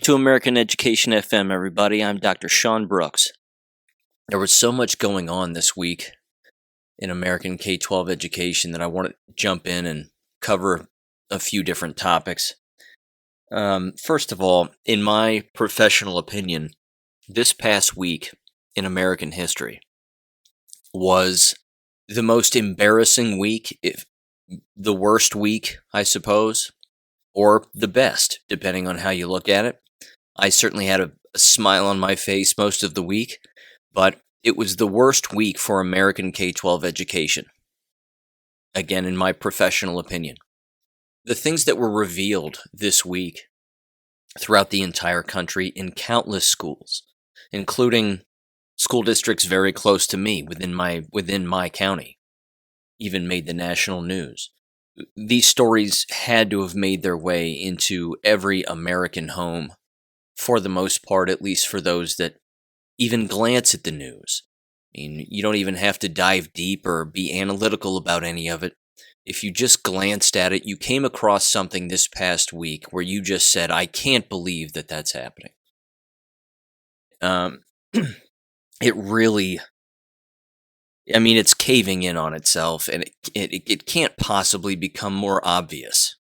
to American Education FM, everybody. I'm Dr. Sean Brooks. There was so much going on this week in American K12 education that I want to jump in and cover a few different topics. First of all, in my professional opinion, this past week in American history was the most embarrassing week, if the worst week, I suppose, or the best, depending on how you look at it. I certainly had a smile on my face most of the week, but it was the worst week for American K12 education. Again, in my professional opinion. The things that were revealed this week throughout the entire country in countless schools, including school districts very close to me within my county, even made the national news. These stories had to have made their way into every American home, for the most part, at least for those that even glance at the news. I mean, you don't even have to dive deep or be analytical about any of it. If you just glanced at it, you came across something this past week where you just said, I can't believe that that's happening. It really... it's caving in on itself, and it can't possibly become more obvious.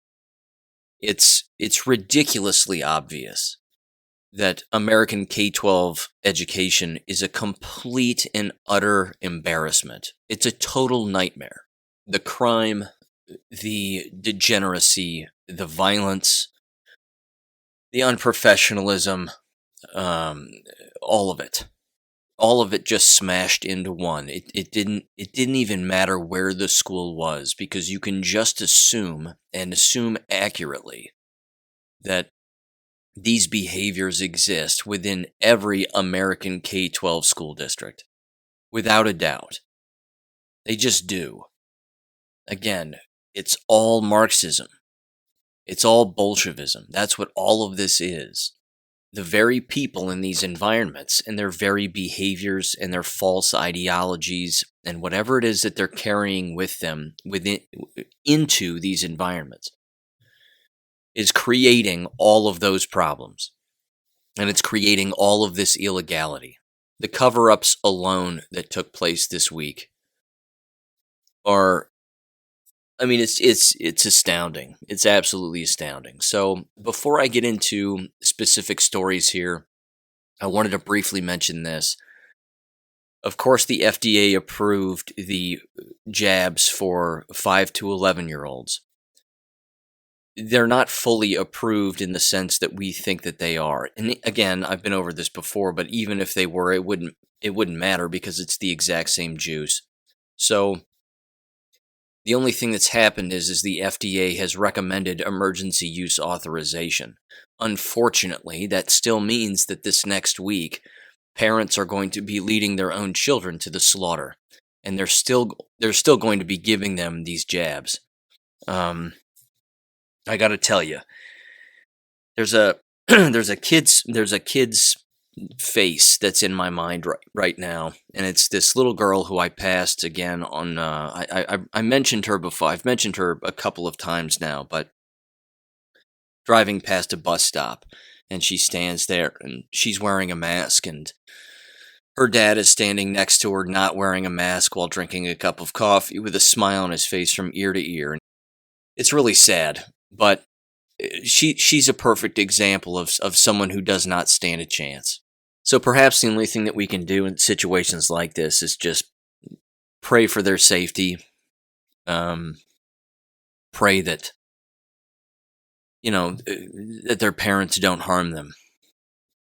It's ridiculously obvious that American K12 education is a complete and utter embarrassment. It's a total nightmare. The crime, the degeneracy, the violence, the unprofessionalism, all of it. All of it just smashed into one. It didn't even matter where the school was, because you can just assume, and assume accurately, that these behaviors exist within every American K12 school district. Without a doubt. They just do. Again, it's all Marxism. It's all Bolshevism. That's what all of this is. The very people in these environments and their very behaviors and their false ideologies and whatever it is that they're carrying with them into these environments is creating all of those problems. And it's creating all of this illegality. The cover-ups alone that took place this week are... it's astounding. It's absolutely astounding. So before I get into specific stories here, I wanted to briefly mention this. Of course, the FDA approved the jabs for 5 to 11-year-olds. They're not fully approved in the sense that we think that they are. And again, I've been over this before, but even if they were, it wouldn't matter, because it's the exact same juice. So the only thing that's happened is the FDA has recommended emergency use authorization. Unfortunately, that still means that this next week, parents are going to be leading their own children to the slaughter, and they're still going to be giving them these jabs. I got to tell you, there's a kid's face that's in my mind right now, and it's this little girl who I passed again on. I mentioned her before. I've mentioned her a couple of times now, but driving past a bus stop, and she stands there, and she's wearing a mask, and her dad is standing next to her, not wearing a mask, while drinking a cup of coffee with a smile on his face from ear to ear. It's really sad, but she's a perfect example of someone who does not stand a chance. So perhaps the only thing that we can do in situations like this is just pray for their safety. Pray that, that their parents don't harm them.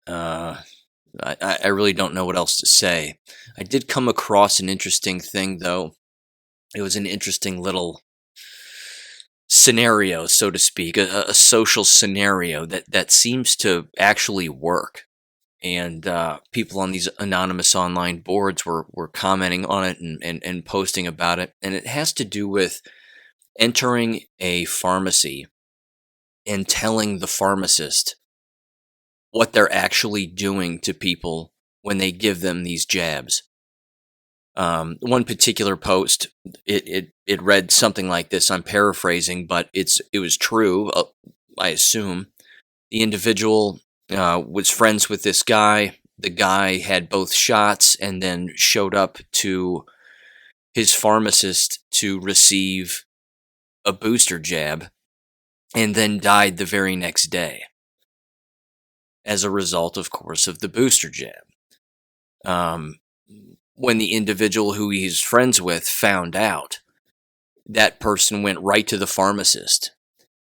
I really don't know what else to say. I did come across an interesting thing, though. It was an interesting little scenario, so to speak, a social scenario that seems to actually work. And people on these anonymous online boards were commenting on it and posting about it. And it has to do with entering a pharmacy and telling the pharmacist what they're actually doing to people when they give them these jabs. One particular post, it read something like this. I'm paraphrasing, but it was true, I assume. The individual was friends with this guy. The guy had both shots and then showed up to his pharmacist to receive a booster jab and then died the very next day as a result, of course, of the booster jab. When the individual who he's friends with found out, that person went right to the pharmacist,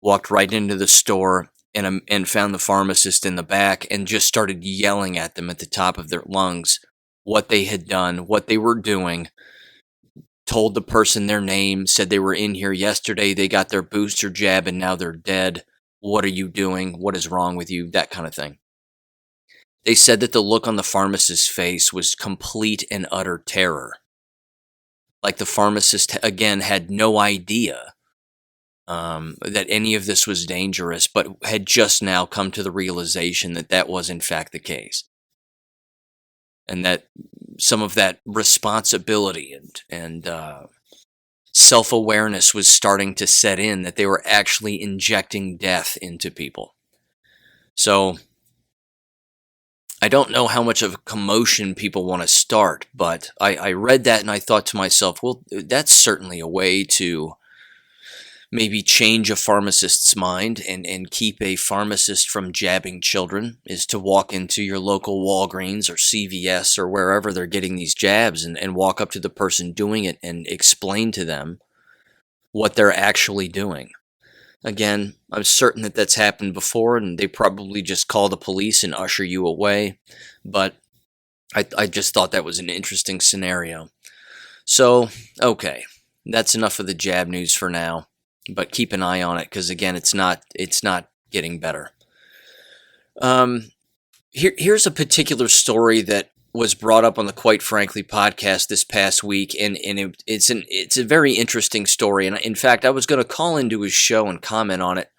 walked right into the store, and found the pharmacist in the back and just started yelling at them at the top of their lungs what they had done, what they were doing, told the person their name, said they were in here yesterday, they got their booster jab, and now they're dead. What are you doing? What is wrong with you? That kind of thing. They said that the look on the pharmacist's face was complete and utter terror. Like the pharmacist, again, had no idea that any of this was dangerous, but had just now come to the realization that that was in fact the case. And that some of that responsibility and self-awareness was starting to set in, that they were actually injecting death into people. So I don't know how much of a commotion people want to start, but I read that and I thought to myself, well, that's certainly a way to maybe change a pharmacist's mind and keep a pharmacist from jabbing children, is to walk into your local Walgreens or CVS or wherever they're getting these jabs and walk up to the person doing it and explain to them what they're actually doing. Again, I'm certain that that's happened before, and they probably just call the police and usher you away, but I just thought that was an interesting scenario. So, okay, that's enough of the jab news for now, but keep an eye on it, because again, it's not getting better. Here's a particular story that was brought up on the Quite Frankly podcast this past week, and it's a very interesting story. And in fact, I was going to call into his show and comment on it,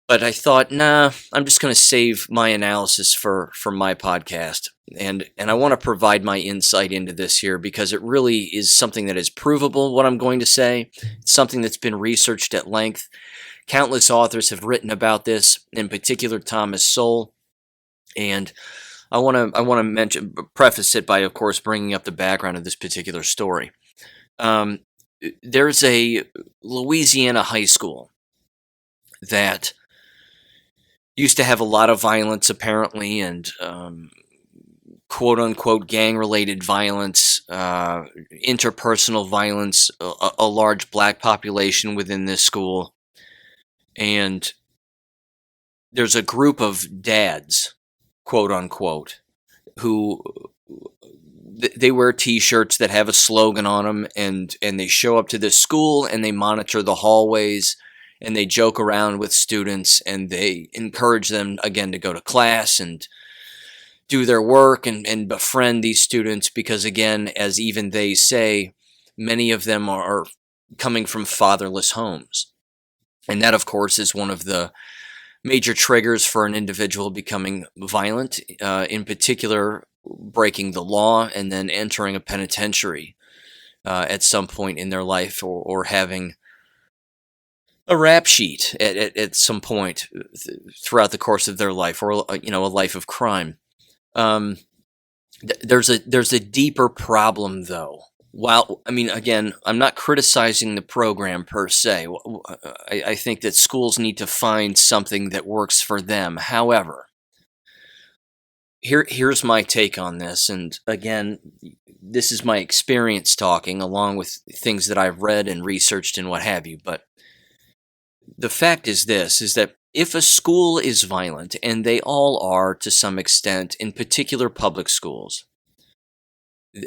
but I thought, nah, I'm just going to save my analysis for my podcast, and I want to provide my insight into this here, because it really is something that is provable. What I'm going to say, it's something that's been researched at length. Countless authors have written about this, in particular Thomas Sowell, and I want to preface it by, of course, bringing up the background of this particular story. There's a Louisiana high school that used to have a lot of violence, apparently, and quote-unquote gang-related violence, interpersonal violence, a large black population within this school. And there's a group of dads, quote-unquote, who they wear T-shirts that have a slogan on them, and they show up to this school, and they monitor the hallways, and they joke around with students, and they encourage them, again, to go to class and do their work and befriend these students, because, again, as even they say, many of them are coming from fatherless homes. And that, of course, is one of the major triggers for an individual becoming violent, in particular breaking the law and then entering a penitentiary at some point in their life, or having a rap sheet at some point throughout the course of their life, or a life of crime. There's a deeper problem, though. While, I mean, again, I'm not criticizing the program per se. I think that schools need to find something that works for them. However, here's my take on this, and again, this is my experience talking, along with things that I've read and researched and what have you. But the fact is this, is that if a school is violent, and they all are to some extent, in particular public schools,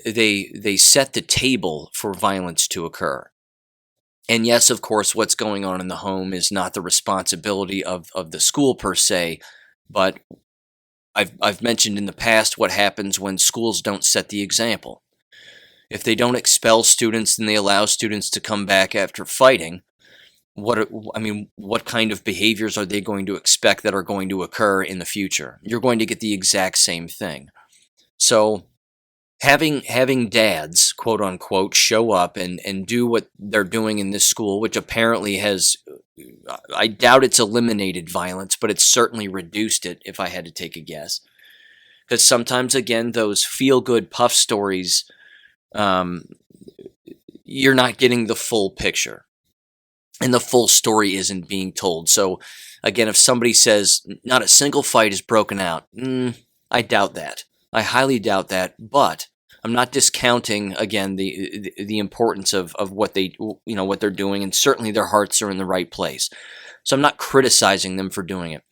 they set the table for violence to occur. And yes, of course, what's going on in the home is not the responsibility of the school per se, but I've mentioned in the past what happens when schools don't set the example. If they don't expel students and they allow students to come back after fighting, what kind of behaviors are they going to expect that are going to occur in the future? You're going to get the exact same thing. So having dads, quote unquote, show up and do what they're doing in this school, which apparently has, I doubt it's eliminated violence, but it's certainly reduced it, if I had to take a guess. Because sometimes, again, those feel-good puff stories, you're not getting the full picture. And the full story isn't being told. So, again, if somebody says not a single fight is broken out, I doubt that. I highly doubt that. But I'm not discounting, again, the importance of what what they're doing, and certainly their hearts are in the right place. So I'm not criticizing them for doing it.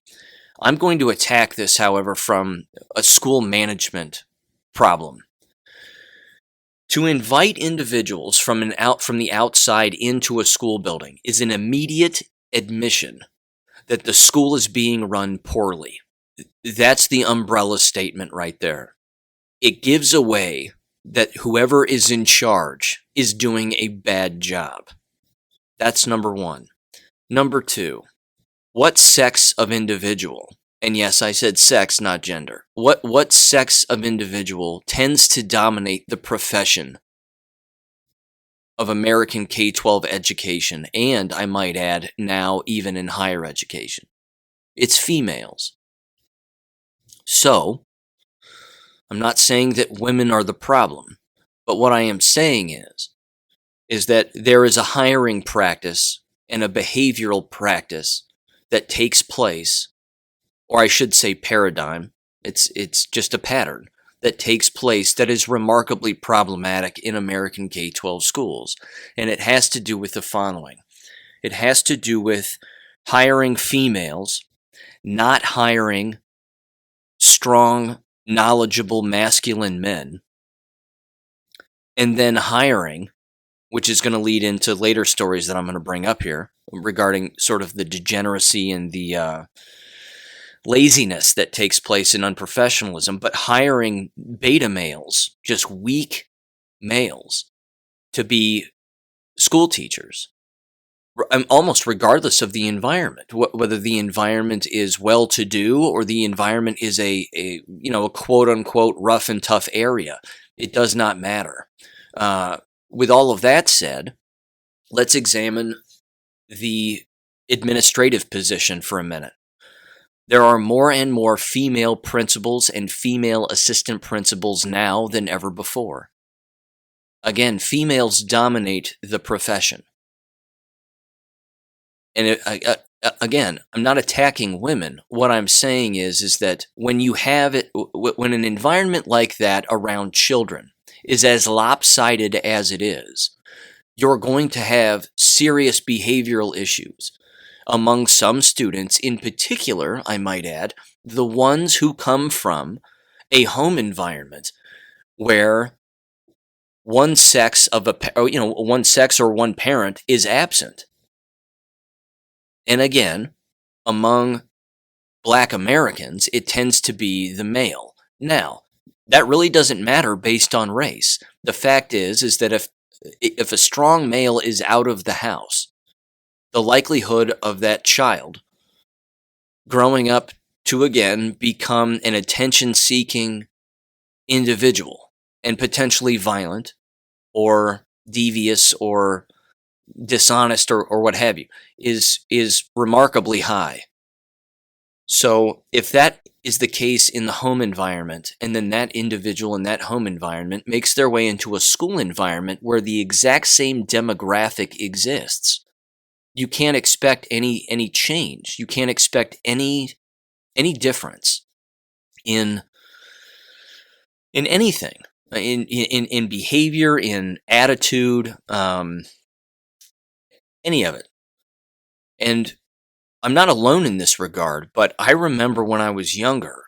I'm going to attack this, however, from a school management problem. To invite individuals from the outside into a school building is an immediate admission that the school is being run poorly. That's the umbrella statement right there. It gives away that whoever is in charge is doing a bad job. That's number one. Number two, what sex of individual, and yes, I said sex, not gender, what sex of individual tends to dominate the profession of American K12 education, and I might add, now even in higher education? It's females. So, I'm not saying that women are the problem, but what I am saying is that there is a hiring practice and a behavioral practice that takes place, or I should say paradigm, it's just a pattern that takes place that is remarkably problematic in American K12 schools. And it has to do with the following. It has to do with hiring females, not hiring strong, knowledgeable, masculine men, and then hiring, which is going to lead into later stories that I'm going to bring up here regarding sort of the degeneracy and the laziness that takes place in unprofessionalism, but hiring beta males, just weak males, to be school teachers, almost regardless of the environment, whether the environment is well-to-do or the environment is a quote-unquote rough and tough area. It does not matter. With all of that said, let's examine the administrative position for a minute. There are more and more female principals and female assistant principals now than ever before. Again, females dominate the profession. And again, I'm not attacking women. What I'm saying is that when you have it, when an environment like that around children is as lopsided as it is, you're going to have serious behavioral issues among some students, in particular, I might add, the ones who come from a home environment where one sex or one parent is absent. And again, among Black Americans, it tends to be the male. Now, that really doesn't matter based on race. The fact is that if a strong male is out of the house, the likelihood of that child growing up to, again, become an attention-seeking individual and potentially violent or devious or dishonest or what have you is remarkably high. So if that is the case in the home environment, and then that individual in that home environment makes their way into a school environment where the exact same demographic exists, you can't expect any change. You can't expect any difference in anything, in behavior, in attitude, any of it. And I'm not alone in this regard, but I remember when I was younger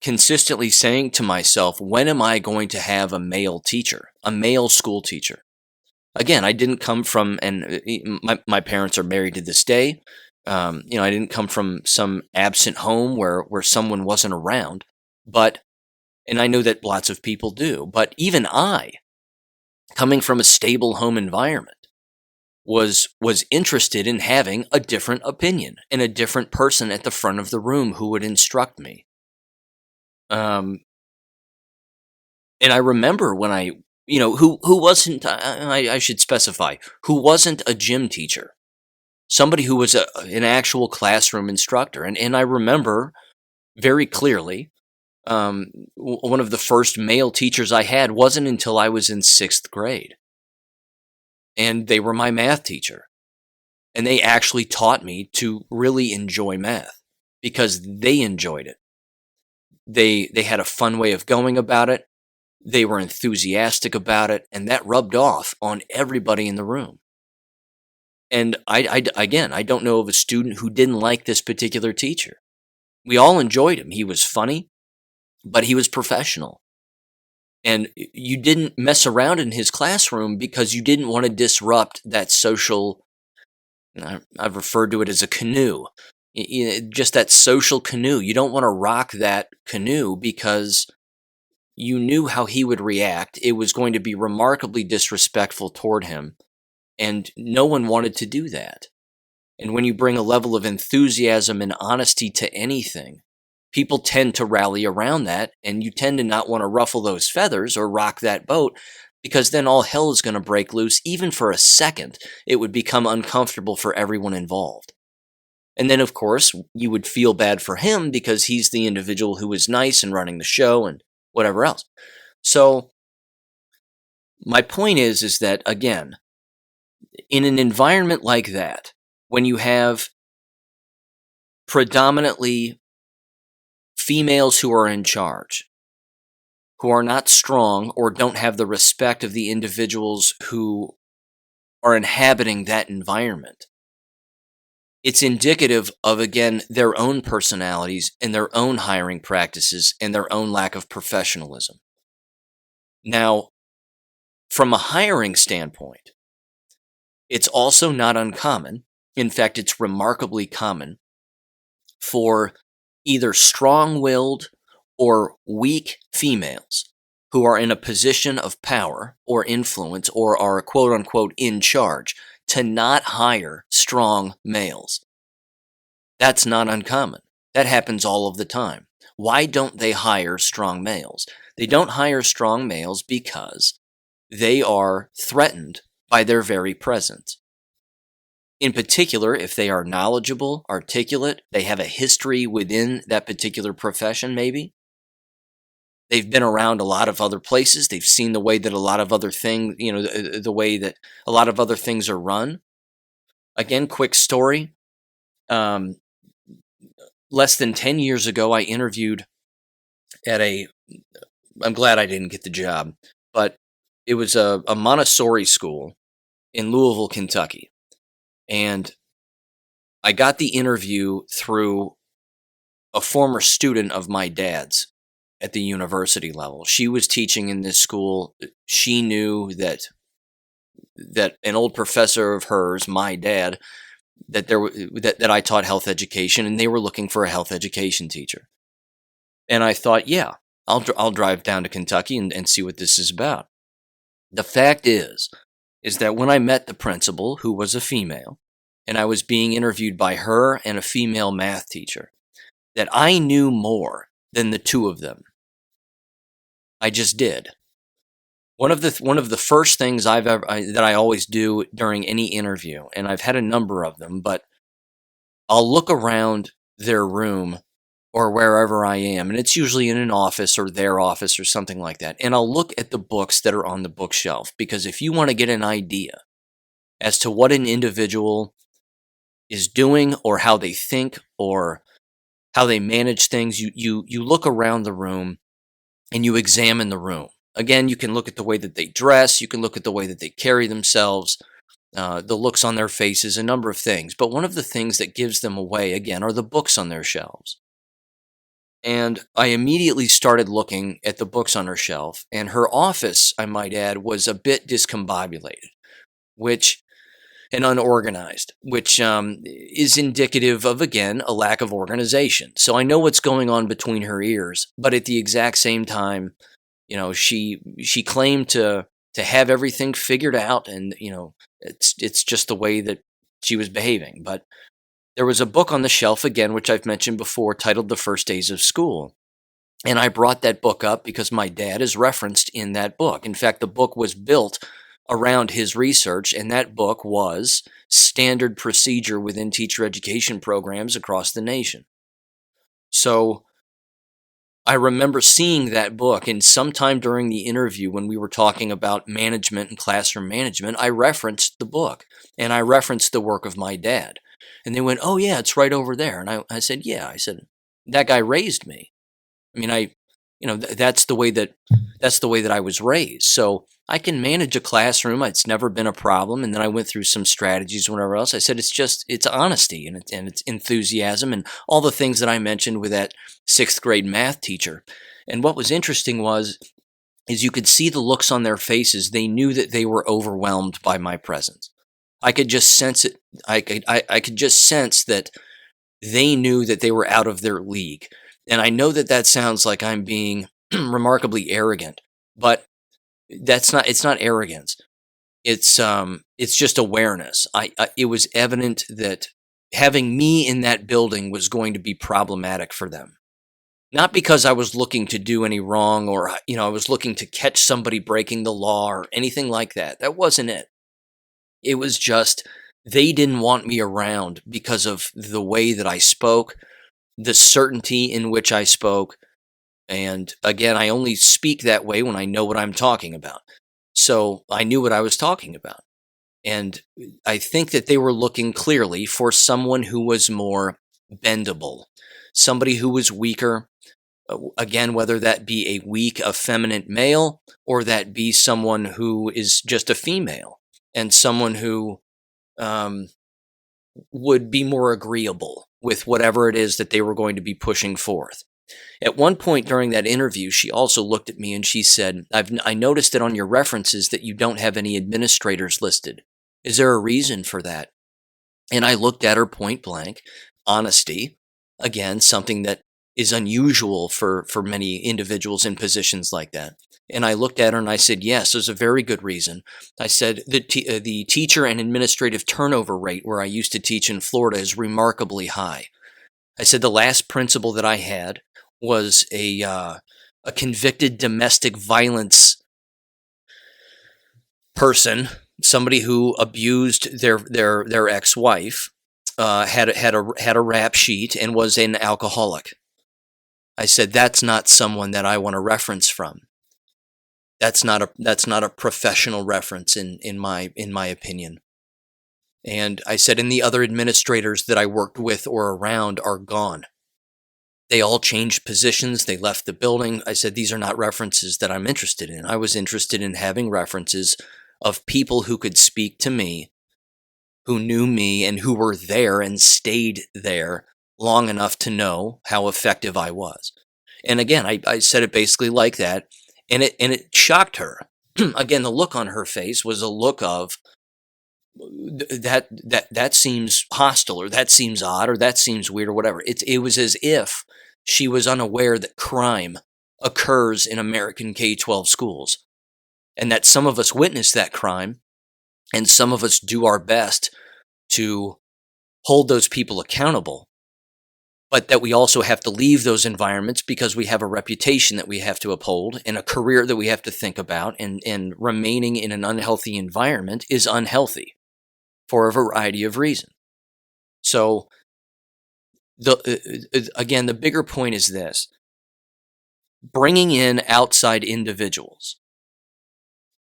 consistently saying to myself, when am I going to have a male teacher, a male school teacher? Again, I didn't come from, and my parents are married to this day. I didn't come from some absent home where someone wasn't around, and I know that lots of people do, but even I, coming from a stable home environment, was interested in having a different opinion and a different person at the front of the room who would instruct me. And I remember when who wasn't, I should specify, who wasn't a gym teacher, somebody who was an actual classroom instructor. And I remember very clearly, one of the first male teachers I had wasn't until I was in sixth grade. And they were my math teacher. And they actually taught me to really enjoy math because they enjoyed it. They had a fun way of going about it. They were enthusiastic about it, and that rubbed off on everybody in the room. And again, I don't know of a student who didn't like this particular teacher. We all enjoyed him. He was funny, but he was professional. And you didn't mess around in his classroom because you didn't want to disrupt that social, I've referred to it as a canoe, just that social canoe. You don't want to rock that canoe because you knew how he would react. It was going to be remarkably disrespectful toward him, and no one wanted to do that. And when you bring a level of enthusiasm and honesty to anything, people tend to rally around that, and you tend to not want to ruffle those feathers or rock that boat, because then all hell is going to break loose. Even for a second, it would become uncomfortable for everyone involved. And then, of course, you would feel bad for him because he's the individual who is nice and running the show and whatever else. So my point is that, again, in an environment like that, when you have predominantly females who are in charge, who are not strong or don't have the respect of the individuals who are inhabiting that environment, it's indicative of, again, their own personalities and their own hiring practices and their own lack of professionalism. Now, from a hiring standpoint, it's also not uncommon. In fact, it's remarkably common for either strong-willed or weak females who are in a position of power or influence or are quote-unquote in charge to not hire strong males. That's not uncommon. That happens all of the time. Why don't they hire strong males? They don't hire strong males because they are threatened by their very presence. In particular, if they are knowledgeable, articulate, they have a history within that particular profession, maybe. They've been around a lot of other places. They've seen the way that a lot of other things, the way that a lot of other things are run. Again, quick story. Less than 10 years ago, I interviewed I'm glad I didn't get the job, but it was a Montessori school in Louisville, Kentucky. And I got the interview through a former student of my dad's at the university level. She was teaching in this school. She knew that an old professor of hers, my dad, that I taught health education, and they were looking for a health education teacher. And I thought, yeah, I'll drive down to Kentucky and see what this is about. The fact is that when I met the principal, who was a female, and I was being interviewed by her and a female math teacher, that I knew more than the two of them. I just did. One of the first things that I always do during any interview, and I've had a number of them, but I'll look around their room or wherever I am, and it's usually in an office or their office or something like that, and I'll look at the books that are on the bookshelf, because if you want to get an idea as to what an individual is doing or how they think or how they manage things, you look around the room and you examine the room. Again, you can look at the way that they dress, you can look at the way that they carry themselves, the looks on their faces, a number of things. But one of the things that gives them away, again, are the books on their shelves. And I immediately started looking at the books on her shelf, and her office, I might add, was a bit discombobulated, and unorganized, which is indicative of, again, a lack of organization. So I know what's going on between her ears, but at the exact same time, she claimed to have everything figured out, and it's just the way that she was behaving. But there was a book on the shelf, again, which I've mentioned before, titled The First Days of School. And I brought that book up because my dad is referenced in that book. In fact, the book was built around his research, and that book was standard procedure within teacher education programs across the nation. So I remember seeing that book, and sometime during the interview when we were talking about management and classroom management, I referenced the book, and I referenced the work of my dad. And they went, "Oh yeah, it's right over there." And I said, "Yeah." I said, "That guy raised me. I mean, that's the way that I was raised. So I can manage a classroom. It's never been a problem." And then I went through some strategies, whatever else. I said, it's honesty and it's enthusiasm and all the things that I mentioned with that sixth grade math teacher. And what was interesting is you could see the looks on their faces. They knew that they were overwhelmed by my presence. I could just sense it. I could just sense that they knew that they were out of their league. And I know that that sounds like I'm being remarkably arrogant, but it's not arrogance. It's just awareness. It was evident that having me in that building was going to be problematic for them. Not because I was looking to do any wrong or, I was looking to catch somebody breaking the law or anything like that. That wasn't it. It was just they didn't want me around because of the way that I spoke, the certainty in which I spoke. And again, I only speak that way when I know what I'm talking about. So I knew what I was talking about. And I think that they were looking clearly for someone who was more bendable, somebody who was weaker. Again, whether that be a weak, effeminate male or that be someone who is just a female and someone who would be more agreeable with whatever it is that they were going to be pushing forth. At one point during that interview, she also looked at me and she said, I noticed that on your references that you don't have any administrators listed. Is there a reason for that? And I looked at her point blank. Honesty, again, something that is unusual for many individuals in positions like that. And I looked at her and I said, yes, there's a very good reason. I said, the teacher and administrative turnover rate where I used to teach in Florida is remarkably high. I said, the last principal that I had was a convicted domestic violence person, somebody who abused their ex-wife, had a rap sheet and was an alcoholic. I said, that's not someone that I want to reference from. That's not a professional reference in my opinion. And I said, and the other administrators that I worked with or around are gone. They all changed positions. They left the building. I said, these are not references that I'm interested in. I was interested in having references of people who could speak to me, who knew me and who were there and stayed there long enough to know how effective I was. And again, I said it basically like that. And it shocked her. Again, the look on her face was a look of that seems hostile, or that seems odd, or that seems weird, or whatever. It was as if she was unaware that crime occurs in American K12 schools, and that some of us witness that crime, and some of us do our best to hold those people accountable. But that we also have to leave those environments because we have a reputation that we have to uphold and a career that we have to think about, and remaining in an unhealthy environment is unhealthy for a variety of reasons. So, again, the bigger point is this: bringing in outside individuals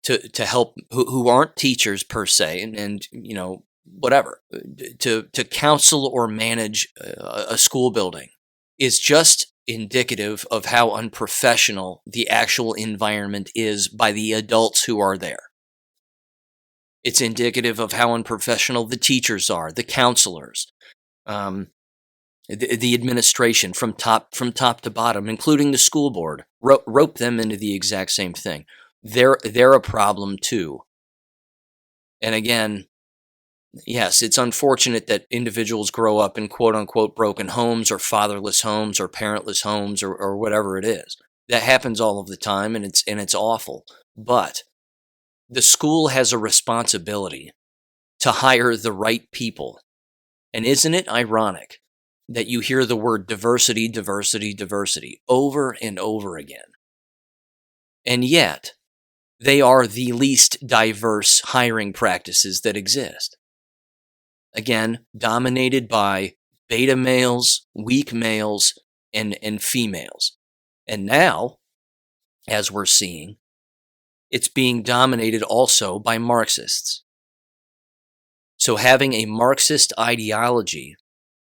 to help who aren't teachers per se, and whatever, to counsel or manage a school building is just indicative of how unprofessional the actual environment is by the adults who are there. It's indicative of how unprofessional the teachers are, the counselors, the administration from top to bottom, including the school board. Rope them into the exact same thing. They're a problem too. And again, yes, it's unfortunate that individuals grow up in quote unquote broken homes or fatherless homes or parentless homes or whatever it is. That happens all of the time, and it's awful. But the school has a responsibility to hire the right people. And isn't it ironic that you hear the word diversity, diversity, diversity over and over again. And yet, they are the least diverse hiring practices that exist. Again, dominated by beta males, weak males, and females. And now, as we're seeing, it's being dominated also by Marxists. So having a Marxist ideology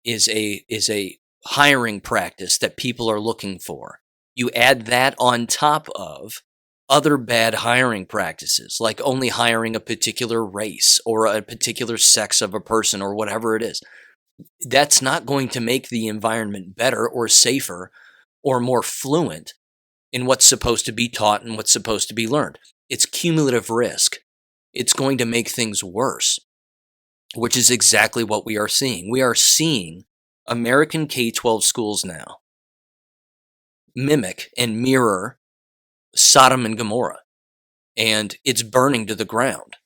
is a hiring practice that people are looking for. You add that on top of other bad hiring practices, like only hiring a particular race or a particular sex of a person or whatever it is. That's not going to make the environment better or safer or more fluent in what's supposed to be taught and what's supposed to be learned. It's cumulative risk. It's going to make things worse, which is exactly what we are seeing. We are seeing American K12 schools now mimic and mirror Sodom and Gomorrah, and it's burning to the ground.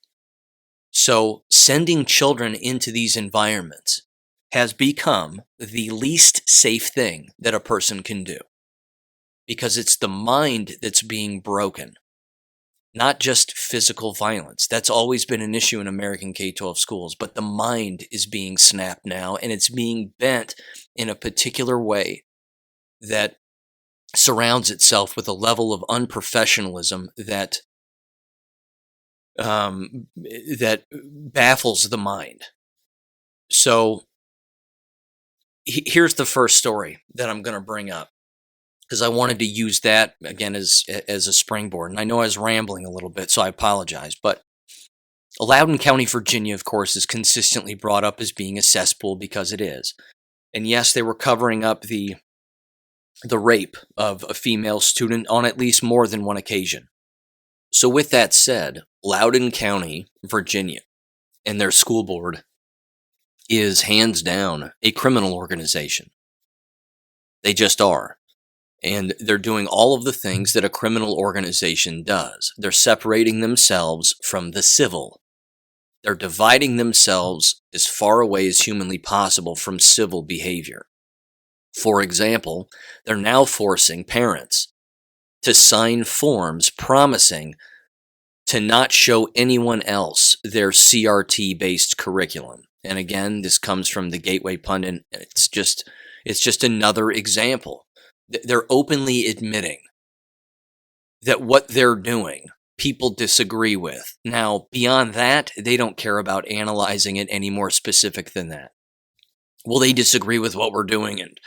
So sending children into these environments has become the least safe thing that a person can do, because it's the mind that's being broken, not just physical violence. That's always been an issue in American K12 schools, but the mind is being snapped now, and it's being bent in a particular way that surrounds itself with a level of unprofessionalism that that baffles the mind. So here's the first story that I'm going to bring up, because I wanted to use that again as a springboard. And I know I was rambling a little bit, so I apologize. But Loudoun County, Virginia, of course, is consistently brought up as being a cesspool, because it is. And yes, they were covering up the rape of a female student on at least more than one occasion. So with that said, Loudoun County, Virginia, and their school board is hands down a criminal organization. They just are. And they're doing all of the things that a criminal organization does. They're separating themselves from the civil. They're dividing themselves as far away as humanly possible from civil behavior. For example, they're now forcing parents to sign forms promising to not show anyone else their CRT-based curriculum. And again, this comes from the Gateway Pundit. It's just another example. They're openly admitting that what they're doing, people disagree with. Now, beyond that, they don't care about analyzing it any more specific than that. Well, they disagree with what we're doing and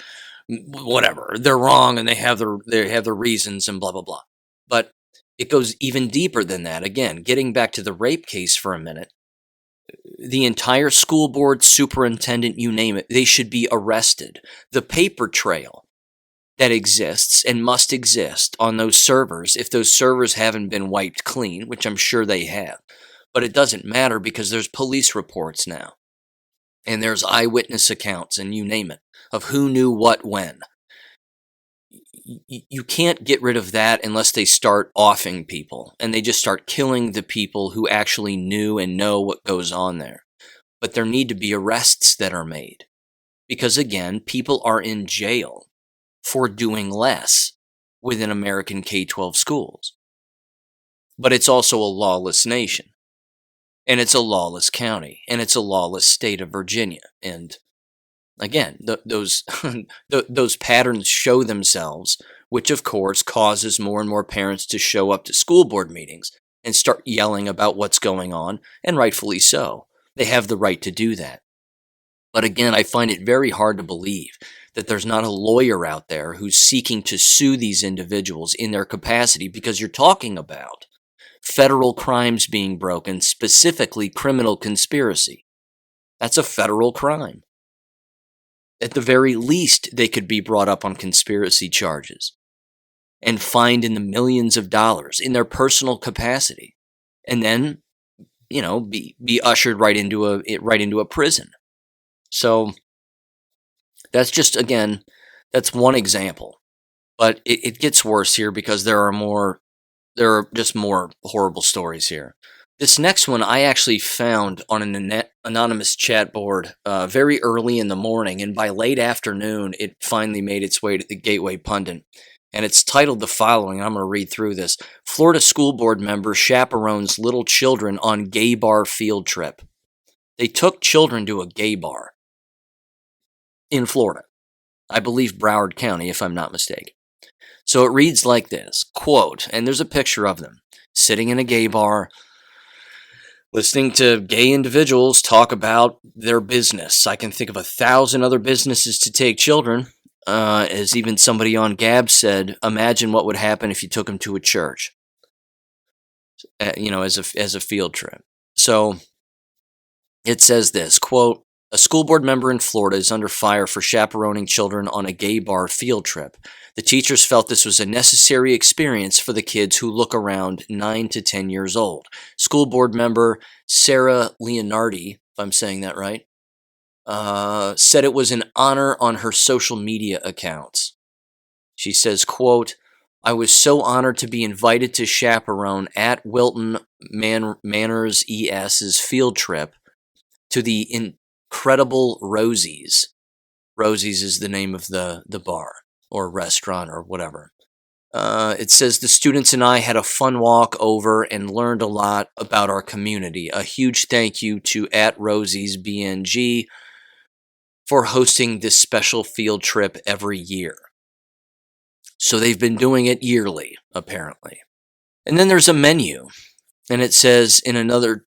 whatever. They're wrong and they have their reasons and blah, blah, blah. But it goes even deeper than that. Again, getting back to the rape case for a minute, the entire school board, superintendent, you name it, they should be arrested. The paper trail that exists and must exist on those servers, if those servers haven't been wiped clean, which I'm sure they have, but it doesn't matter because there's police reports now, and there's eyewitness accounts, and you name it, of who knew what when. You can't get rid of that unless they start offing people, and they just start killing the people who actually knew and know what goes on there. But there need to be arrests that are made, because again, people are in jail for doing less within American K12 schools. But it's also a lawless nation, and it's a lawless county, and it's a lawless state of Virginia. And again, those patterns show themselves, which of course causes more and more parents to show up to school board meetings and start yelling about what's going on, and rightfully so. They have the right to do that. But again, I find it very hard to believe that there's not a lawyer out there who's seeking to sue these individuals in their capacity, because you're talking about federal crimes being broken, specifically criminal conspiracy. That's a federal crime. At the very least, they could be brought up on conspiracy charges and fined in the millions of dollars in their personal capacity, and then, be ushered right into a prison. So that's just, again, that's one example. But it gets worse here, because there are just more horrible stories here. This next one I actually found on an anonymous chat board very early in the morning, and by late afternoon, it finally made its way to the Gateway Pundit. And it's titled the following. I'm going to read through this. Florida school board member chaperones little children on gay bar field trip. They took children to a gay bar in Florida. I believe Broward County, if I'm not mistaken. So it reads like this, quote, and there's a picture of them sitting in a gay bar, listening to gay individuals talk about their business. I can think of 1,000 other businesses to take children. As even somebody on Gab said, imagine what would happen if you took them to a church, as a field trip. So it says this, quote, a school board member in Florida is under fire for chaperoning children on a gay bar field trip. The teachers felt this was a necessary experience for the kids who look around 9 to 10 years old. School board member Sarah Leonardi, if I'm saying that right, said it was an honor on her social media accounts. She says, quote, I was so honored to be invited to chaperone at Wilton Manors ES's field trip to the incredible Rosie's. Rosie's is the name of the bar or restaurant or whatever. It says the students and I had a fun walk over and learned a lot about our community. A huge thank you to at Rosie's BNG for hosting this special field trip every year. So they've been doing it yearly, apparently. And then there's a menu, and it says in another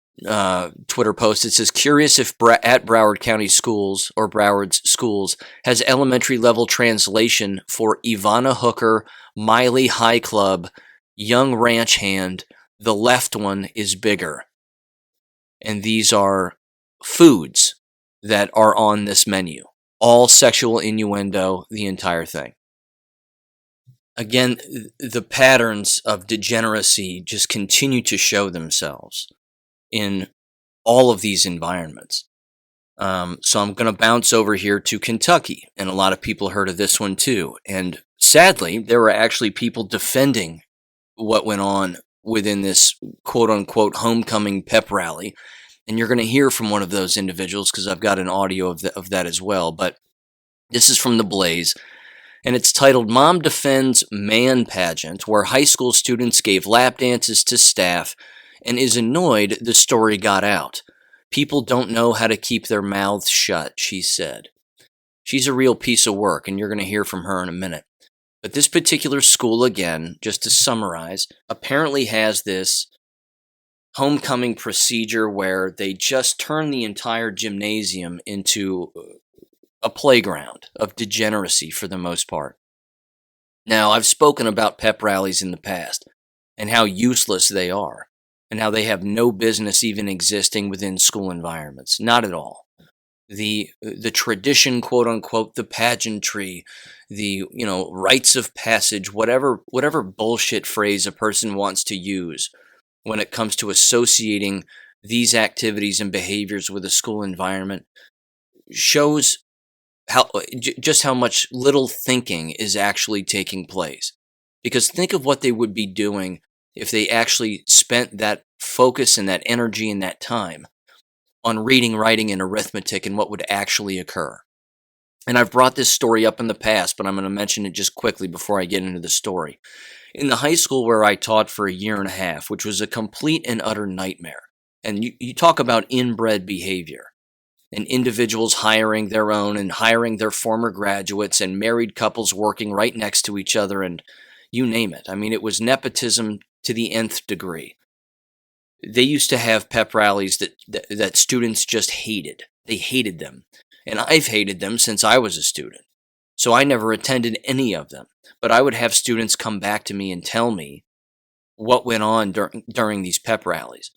Twitter post, it says, curious if at Broward County Schools or Broward's Schools has elementary level translation for Ivana Hooker, Miley High Club, Young Ranch Hand, the left one is bigger. And these are foods that are on this menu. All sexual innuendo, the entire thing. Again, the patterns of degeneracy just continue to show themselves in all of these environments. So I'm going to bounce over here to Kentucky, and a lot of people heard of this one too. And sadly, there were actually people defending what went on within this quote-unquote homecoming pep rally. And you're going to hear from one of those individuals because I've got an audio of that as well. But this is from The Blaze, and it's titled Mom Defends Man Pageant, where high school students gave lap dances to staff and is annoyed the story got out. People don't know how to keep their mouths shut, she said. She's a real piece of work, and you're going to hear from her in a minute. But this particular school, again, just to summarize, apparently has this homecoming procedure where they just turn the entire gymnasium into a playground of degeneracy for the most part. Now, I've spoken about pep rallies in the past and how useless they are and how they have no business even existing within school environments. Not at all. The tradition, quote unquote, the pageantry, the rites of passage, whatever bullshit phrase a person wants to use when it comes to associating these activities and behaviors with a school environment, shows just how much little thinking is actually taking place. Because think of what they would be doing if they actually spent that focus and that energy and that time on reading, writing, and arithmetic and what would actually occur. And I've brought this story up in the past, but I'm going to mention it just quickly before I get into the story. In the high school where I taught for a year and a half, which was a complete and utter nightmare, and you talk about inbred behavior, and individuals hiring their own and hiring their former graduates and married couples working right next to each other and you name it. I mean, it was nepotism to the nth degree. They used to have pep rallies that students just hated. They hated them. And I've hated them since I was a student. So I never attended any of them. But I would have students come back to me and tell me what went on during these pep rallies.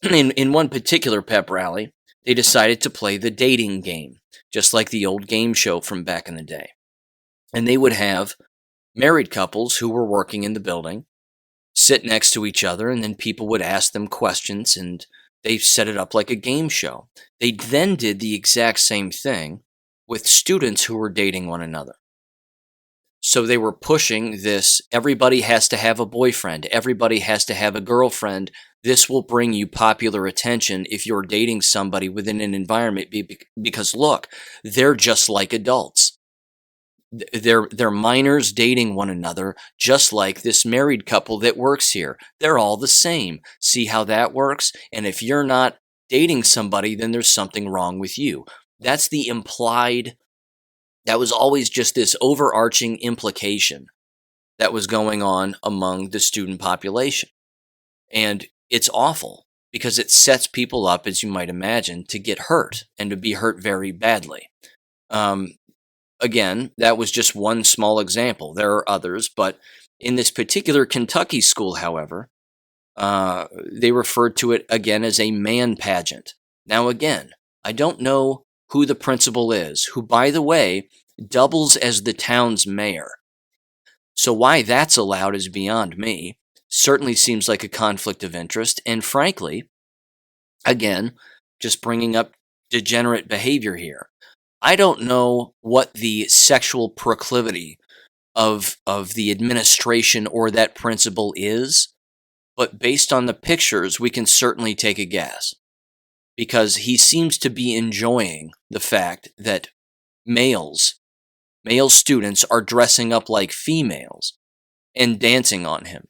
In one particular pep rally, they decided to play the dating game, just like the old game show from back in the day. And they would have married couples who were working in the building sit next to each other, and then people would ask them questions, and they set it up like a game show. They then did the exact same thing with students who were dating one another. So they were pushing this, everybody has to have a boyfriend, everybody has to have a girlfriend. This will bring you popular attention if you're dating somebody within an environment, because look, they're just like adults. They're minors dating one another, just like this married couple that works here. They're all the same. See how that works? And if you're not dating somebody, then there's something wrong with you. That's the implied, that was always just this overarching implication that was going on among the student population. And it's awful because it sets people up, as you might imagine, to get hurt and to be hurt very badly. Again, that was just one small example. There are others, but in this particular Kentucky school, however, they referred to it again as a man pageant. Now, again, I don't know who the principal is, who, by the way, doubles as the town's mayor. So why that's allowed is beyond me. Certainly seems like a conflict of interest. And frankly, again, just bringing up degenerate behavior here. I don't know what the sexual proclivity of the administration or that principal is, but based on the pictures, we can certainly take a guess. Because he seems to be enjoying the fact that male students are dressing up like females and dancing on him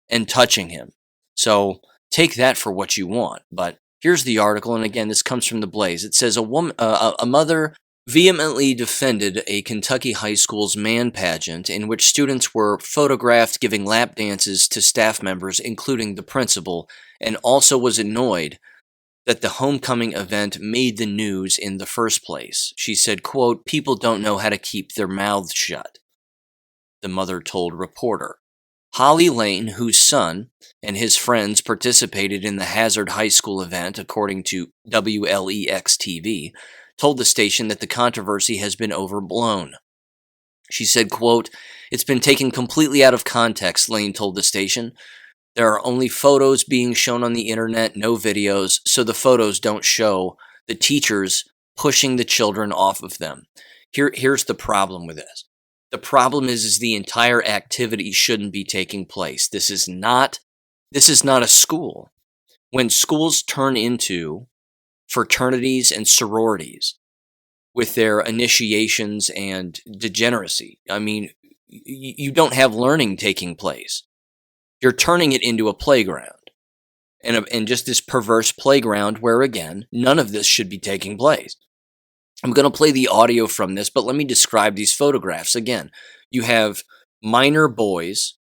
and touching him. So take that for what you want. But here's the article, and again, this comes from The Blaze. It says a mother vehemently defended a Kentucky high school's man pageant in which students were photographed giving lap dances to staff members, including the principal, and also was annoyed that the homecoming event made the news in the first place. She said, quote, "People don't know how to keep their mouths shut," the mother told Reporter. Holly Lane, whose son and his friends participated in the Hazard High School event, according to WLEX-TV, told the station that the controversy has been overblown. She said, quote, "It's been taken completely out of context," Lane told the station. "There are only photos being shown on the internet, no videos, so the photos don't show the teachers pushing the children off of them." Here's the problem with this. The problem is the entire activity shouldn't be taking place. This is not a school. When schools turn into fraternities and sororities with their initiations and degeneracy, I mean, you don't have learning taking place. You're turning it into a playground, and just this perverse playground where, again, none of this should be taking place. I'm going to play the audio from this, but let me describe these photographs. Again, you have minor boys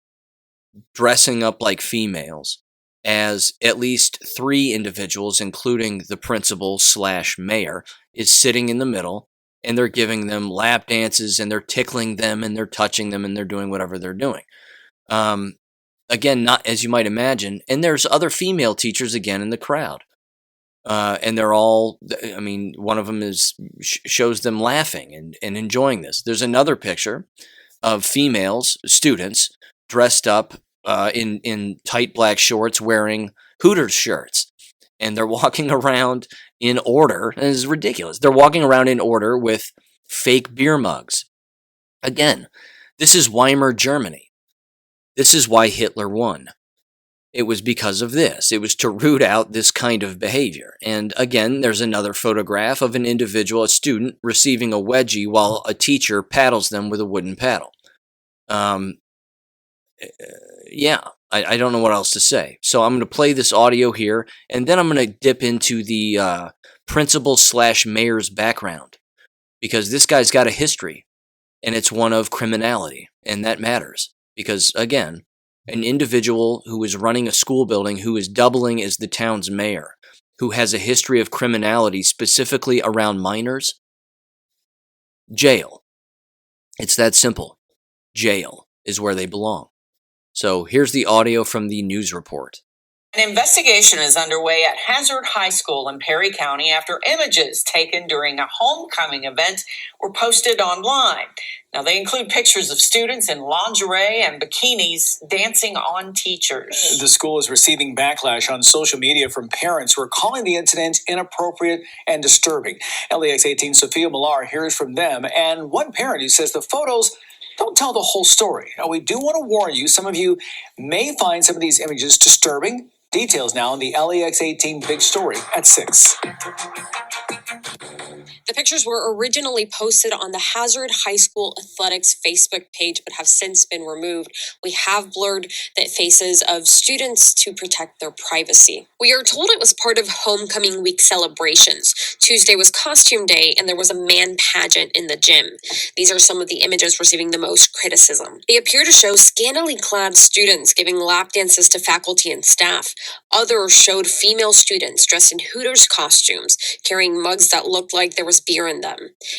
dressing up like females as at least three individuals, including the principal/mayor, is sitting in the middle, and they're giving them lap dances, and they're tickling them, and they're touching them, and they're doing whatever they're doing. Again, not as you might imagine. And there's other female teachers again in the crowd. And they're all, I mean, one of them shows them laughing and enjoying this. There's another picture of females, students, dressed up in tight black shorts wearing Hooters shirts. And they're walking around in order. And this is ridiculous. They're walking around in order with fake beer mugs. Again, this is Weimar Germany. This is why Hitler won. It was because of this. It was to root out this kind of behavior. And again, there's another photograph of an individual, a student, receiving a wedgie while a teacher paddles them with a wooden paddle. Yeah, I don't know what else to say. So I'm going to play this audio here, and then I'm going to dip into the principal/mayor's background, because this guy's got a history, and it's one of criminality, and that matters. Because, again, an individual who is running a school building, who is doubling as the town's mayor, who has a history of criminality specifically around minors, jail. It's that simple. Jail is where they belong. So here's the audio from the news report. An investigation is underway at Hazard High School in Perry County after images taken during a homecoming event were posted online. Now, they include pictures of students in lingerie and bikinis dancing on teachers. The school is receiving backlash on social media from parents who are calling the incident inappropriate and disturbing. LEX 18's Sophia Millar hears from them, and one parent who says the photos don't tell the whole story. Now, we do want to warn you, some of you may find some of these images disturbing. Details now in the LEX 18 big story at 6. The pictures were originally posted on the Hazard High School Athletics Facebook page, but have since been removed. We have blurred the faces of students to protect their privacy. We are told it was part of homecoming week celebrations. Tuesday was costume day, and there was a man pageant in the gym. These are some of the images receiving the most criticism. They appear to show scantily clad students giving lap dances to faculty and staff. Others showed female students dressed in Hooters costumes, carrying mugs that looked like there was beer in them.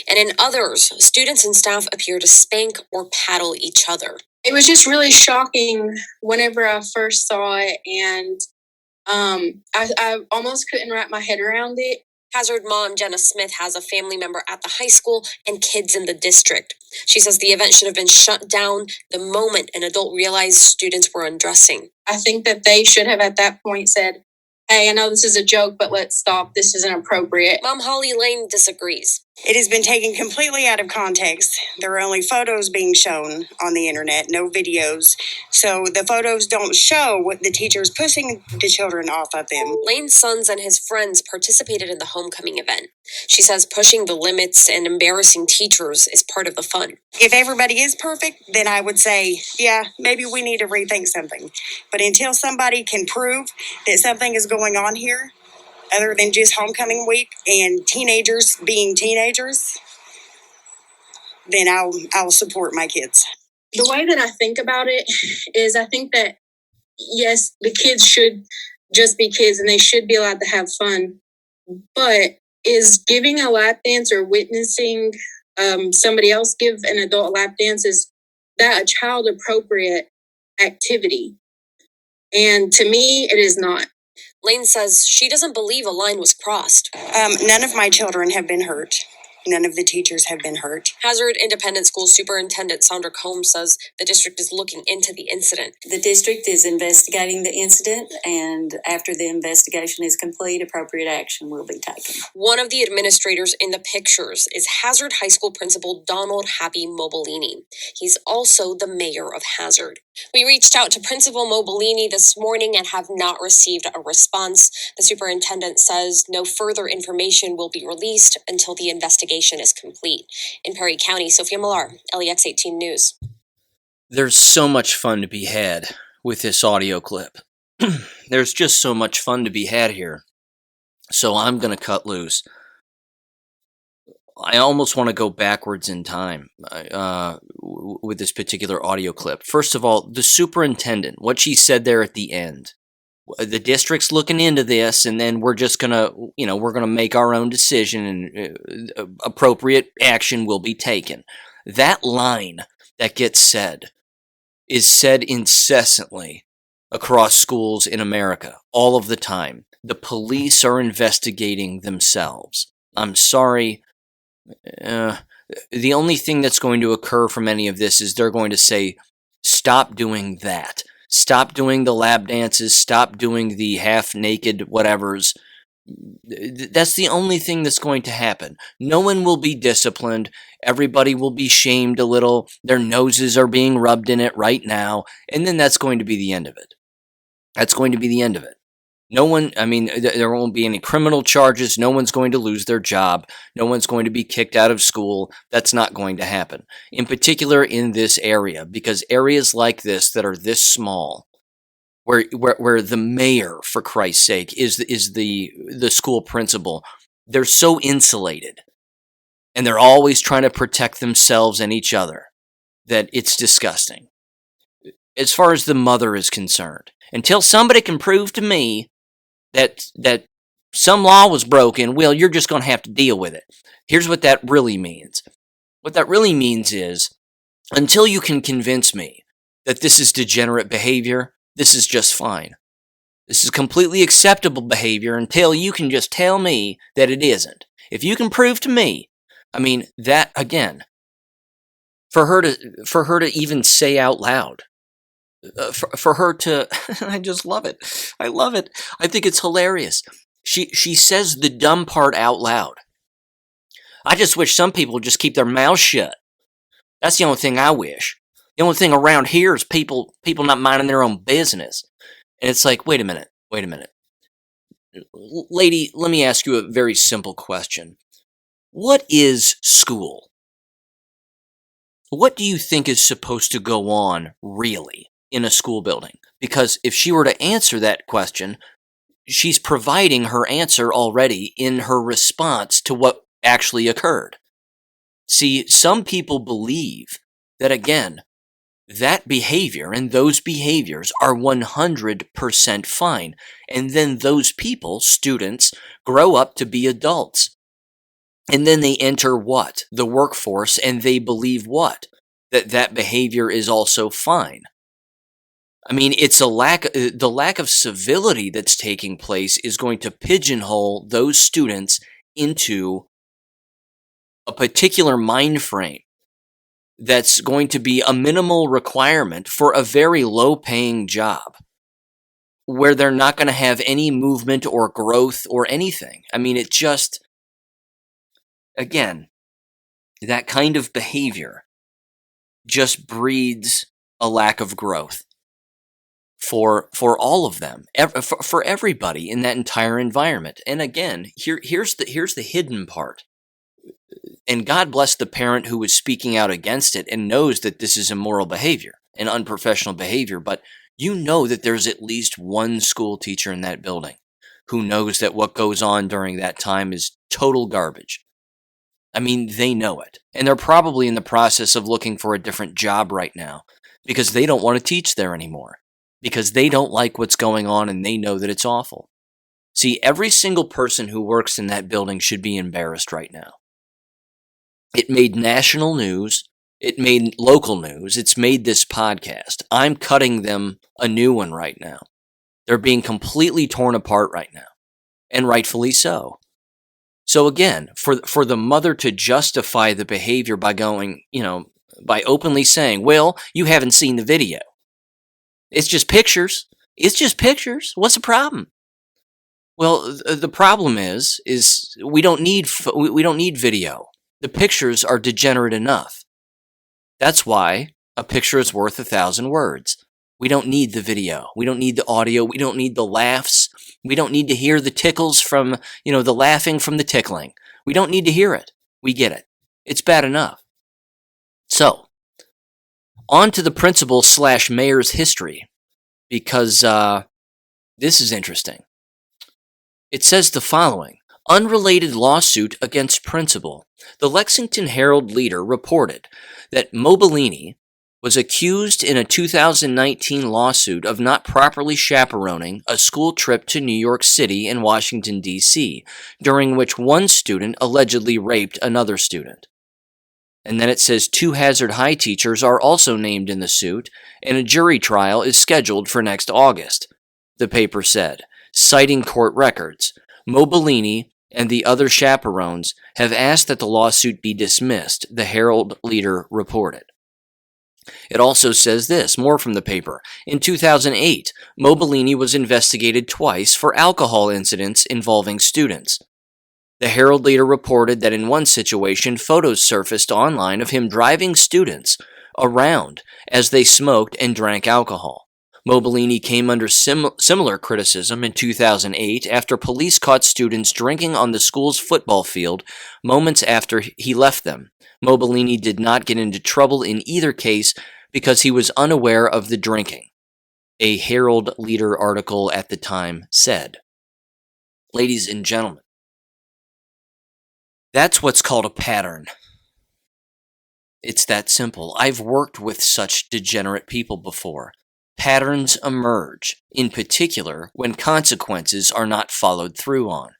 And in others, students and staff appear to spank or paddle each other. It was just really shocking whenever I first saw it, and I almost couldn't wrap my head around it. Hazard mom Jenna Smith has a family member at the high school and kids in the district. She says the event should have been shut down the moment an adult realized students were undressing. I think that they should have at that point said, "Hey, I know this is a joke, but let's stop. This isn't appropriate." Mom Holly Lane disagrees. It has been taken completely out of context. There are only photos being shown on the internet, no videos. So the photos don't show what the teacher's pushing the children off of them. Lane's sons and his friends participated in the homecoming event. She says pushing the limits and embarrassing teachers is part of the fun. If everybody is perfect, then I would say, yeah, maybe we need to rethink something. But until somebody can prove that something is going on here, other than just homecoming week and teenagers being teenagers, then I'll support my kids. The way that I think about it is I think that, yes, the kids should just be kids and they should be allowed to have fun. But is giving a lap dance or witnessing somebody else give an adult lap dance, is that a child appropriate activity? And to me, it is not. Lane says she doesn't believe a line was crossed. None of my children have been hurt. None of the teachers have been hurt. Hazard Independent School Superintendent Sandra Combs says the district is looking into the incident. The district is investigating the incident, and after the investigation is complete, appropriate action will be taken. One of the administrators in the pictures is Hazard High School Principal Donald Happy Mobilini. He's also the mayor of Hazard. We reached out to Principal Mobilini this morning and have not received a response. The superintendent says no further information will be released until the investigation is complete. In Perry County, Sophia Millar, LEX 18 News. There's so much fun to be had with this audio clip. There's just so much fun to be had here. So I'm going to cut loose. I almost want to go backwards in time with this particular audio clip. First of all, the superintendent, what she said there at the end. The district's looking into this, and then we're just going to, we're going to make our own decision, and appropriate action will be taken. That line that gets said is said incessantly across schools in America, all of the time. The police are investigating themselves. I'm sorry. The only thing that's going to occur from any of this is they're going to say, stop doing that. Stop doing the lap dances. Stop doing the half-naked whatevers. That's the only thing that's going to happen. No one will be disciplined. Everybody will be shamed a little. Their noses are being rubbed in it right now. And then that's going to be the end of it. That's going to be the end of it. No one, there won't be any criminal charges. No one's going to lose their job. No one's going to be kicked out of school. That's not going to happen. In particular in this area, because areas like this that are this small, where the mayor, for Christ's sake, is the school principal, they're so insulated. And they're always trying to protect themselves and each other that it's disgusting. As far as the mother is concerned, until somebody can prove to me that some law was broken, well, you're just going to have to deal with it. Here's what that really means. What that really means is, until you can convince me that this is degenerate behavior, this is just fine. This is completely acceptable behavior until you can just tell me that it isn't. If you can prove to me, that, again, for her to even say out loud, for her to, I just love it. I love it. I think it's hilarious. She says the dumb part out loud. I just wish some people would just keep their mouths shut. That's the only thing I wish. The only thing around here is people not minding their own business. And it's like, wait a minute. Lady, let me ask you a very simple question. What is school? What do you think is supposed to go on, really, in a school building? Because if she were to answer that question, she's providing her answer already in her response to what actually occurred. See, some people believe that, again, that behavior and those behaviors are 100% fine. And then those people, students, grow up to be adults. And then they enter what? The workforce, and they believe what? That behavior is also fine. I mean, it's the lack of civility that's taking place is going to pigeonhole those students into a particular mind frame that's going to be a minimal requirement for a very low-paying job where they're not going to have any movement or growth or anything. I mean, it just, again, that kind of behavior just breeds a lack of growth for all of them, for everybody in that entire environment. And again, here's the hidden part. And God bless the parent who is speaking out against it and knows that this is immoral behavior and unprofessional behavior. But you know that there's at least one school teacher in that building who knows that what goes on during that time is total garbage. I mean, they know it. And they're probably in the process of looking for a different job right now because they don't want to teach there anymore, because they don't like what's going on and they know that it's awful. See, every single person who works in that building should be embarrassed right now. It made national news. It made local news. It's made this podcast. I'm cutting them a new one right now. They're being completely torn apart right now, and rightfully so. So again, for the mother to justify the behavior by going, by openly saying, well, you haven't seen the video. It's just pictures. It's just pictures. What's the problem? Well, the problem is we don't need video. The pictures are degenerate enough. That's why a picture is worth 1,000 words. We don't need the video. We don't need the audio. We don't need the laughs. We don't need to hear the tickles from, the laughing from the tickling. We don't need to hear it. We get it. It's bad enough. So, on to the principal/mayor's history, because this is interesting. It says the following. Unrelated lawsuit against principal. The Lexington Herald-Leader reported that Mobilini was accused in a 2019 lawsuit of not properly chaperoning a school trip to New York City and Washington, D.C., during which one student allegedly raped another student. And then it says 2 Hazard High teachers are also named in the suit, and a jury trial is scheduled for next August, the paper said, citing court records. Mobilini and the other chaperones have asked that the lawsuit be dismissed, the Herald-Leader reported. It also says this, more from the paper. In 2008, Mobilini was investigated twice for alcohol incidents involving students. The Herald-Leader reported that in one situation, photos surfaced online of him driving students around as they smoked and drank alcohol. Mobilini came under similar criticism in 2008 after police caught students drinking on the school's football field moments after he left them. Mobilini did not get into trouble in either case because he was unaware of the drinking, a Herald-Leader article at the time said. Ladies and gentlemen, that's what's called a pattern. It's that simple. I've worked with such degenerate people before. Patterns emerge, in particular when consequences are not followed through on.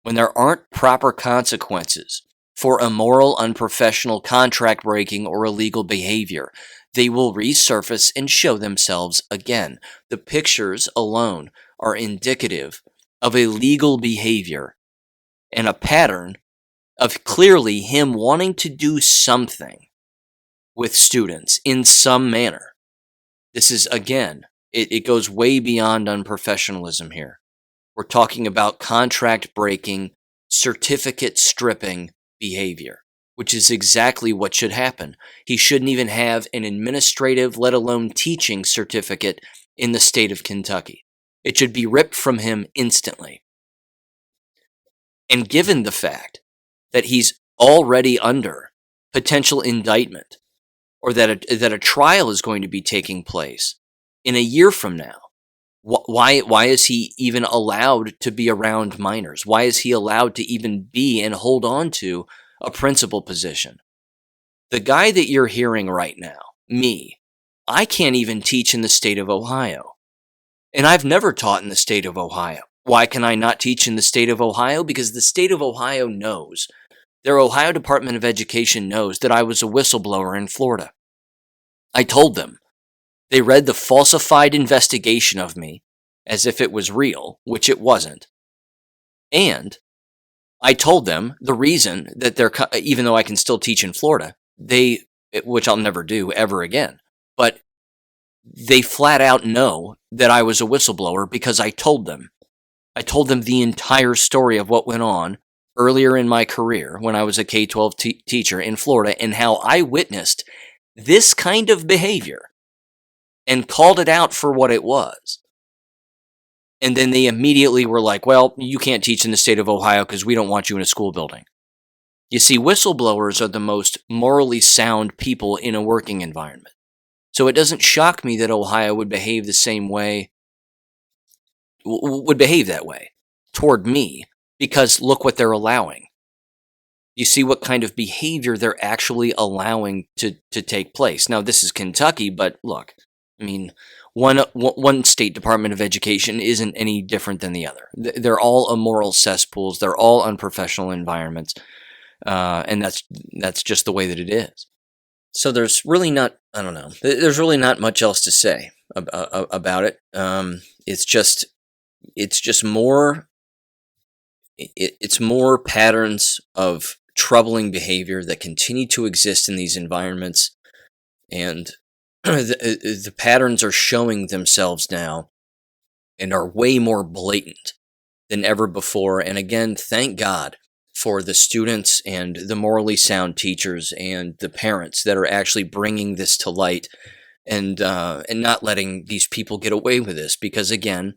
When there aren't proper consequences for immoral, unprofessional, contract-breaking, or illegal behavior, they will resurface and show themselves again. The pictures alone are indicative of illegal behavior and a pattern of clearly him wanting to do something with students in some manner. This is, again, it goes way beyond unprofessionalism here. We're talking about contract breaking, certificate stripping behavior, which is exactly what should happen. He shouldn't even have an administrative, let alone teaching certificate in the state of Kentucky. It should be ripped from him instantly. And given the fact that he's already under potential indictment, or that a trial is going to be taking place in a year from now, why is he even allowed to be around minors? Why is he allowed to even be and hold on to a principal position? The guy that you're hearing right now, me, I can't even teach in the state of Ohio. And I've never taught in the state of Ohio. Why can I not teach in the state of Ohio? Because the state of Ohio knows, their Ohio Department of Education knows that I was a whistleblower in Florida. I told them. They read the falsified investigation of me as if it was real, which it wasn't. And I told them the reason that even though I can still teach in Florida, which I'll never do ever again, but they flat out know that I was a whistleblower because I told them. I told them the entire story of what went on earlier in my career when I was a K12 teacher in Florida, and how I witnessed this kind of behavior and called it out for what it was. And then they immediately were like, well, you can't teach in the state of Ohio because we don't want you in a school building. You see, whistleblowers are the most morally sound people in a working environment. So it doesn't shock me that Ohio would behave the same way, would behave that way toward me, because look what they're allowing. You see what kind of behavior they're actually allowing to take place. Now, this is Kentucky, but look, I mean, one state Department of Education isn't any different than the other. They're all immoral cesspools. They're all unprofessional environments, and that's just the way that it is. So there's really not, I don't know, there's really not much else to say about it. It's just more, it's more patterns of troubling behavior that continue to exist in these environments, and the patterns are showing themselves now and are way more blatant than ever before. And again, thank God for the students and the morally sound teachers and the parents that are actually bringing this to light, and not letting these people get away with this, because again,